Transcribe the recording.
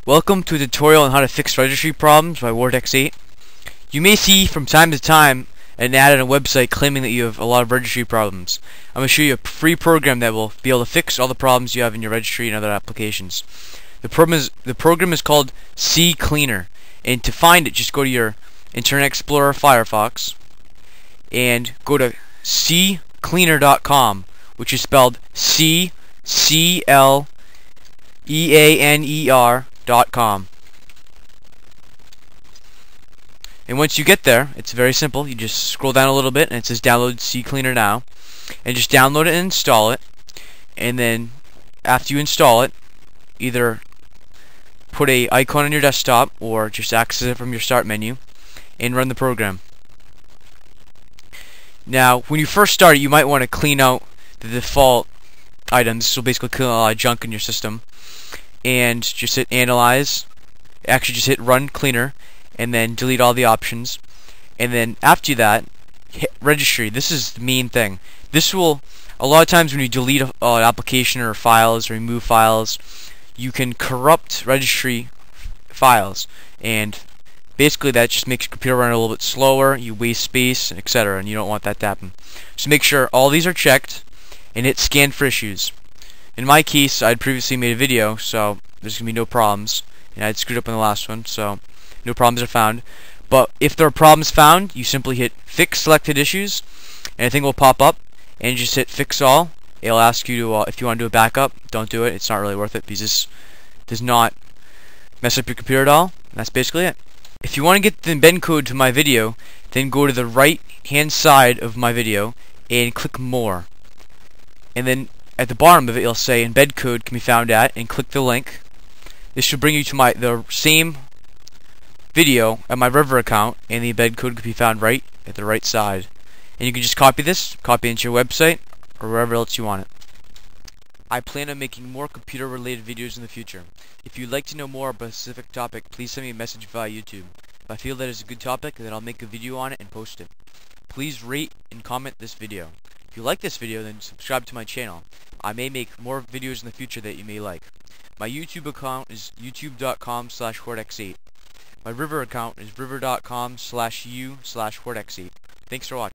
Welcome to a tutorial on how to fix registry problems by Vortex8. You may see from time to time an ad on a website claiming that you have a lot of registry problems. I'm going to show you a free program that will be able to fix all the problems you have in your registry and other applications. The program is called CCleaner, and to find it, just go to your Internet Explorer Firefox and go to ccleaner.com, which is spelled CCleaner.com. And once you get there, it's very simple. You just scroll down a little bit and it says download CCleaner now, and just download it and install it. And then after you install it, either put a icon on your desktop or just access it from your start menu and run the program. Now when you first start it, you might want to clean out the default items. This will basically clean out a lot of junk in your system. And just hit analyze, actually just hit run cleaner, and then delete all the options. And then after that, hit registry. This is the main thing. This will, a lot of times when you delete an application or files or remove files, you can corrupt registry files, and basically that just makes your computer run a little bit slower, you waste space, etc., and you don't want that to happen. So make sure all these are checked and hit scan for issues. In my case, I'd previously made a video, so there's going to be no problems, and I'd screwed up on the last one, so no problems are found. But if there are problems found, you simply hit fix selected issues, and a thing will pop up, and you just hit fix all. It'll ask you to, if you want to do a backup, don't do it. It's not really worth it because this does not mess up your computer at all. And that's basically it. If you want to get the embed code to my video, then go to the right hand side of my video and click more. And then at the bottom of it, it'll say embed code can be found at, and click the link. This should bring you to the same video at my River account, and the embed code can be found right at the right side. And you can just copy this, copy it into your website, or wherever else you want it. I plan on making more computer related videos in the future. If you'd like to know more about a specific topic, please send me a message via YouTube. If I feel that it's a good topic, then I'll make a video on it and post it. Please rate and comment this video. If you like this video, then subscribe to my channel. I may make more videos in the future that you may like. My YouTube account is youtube.com/Vortex8. My River account is river.com/u/Vortex8. Thanks for watching.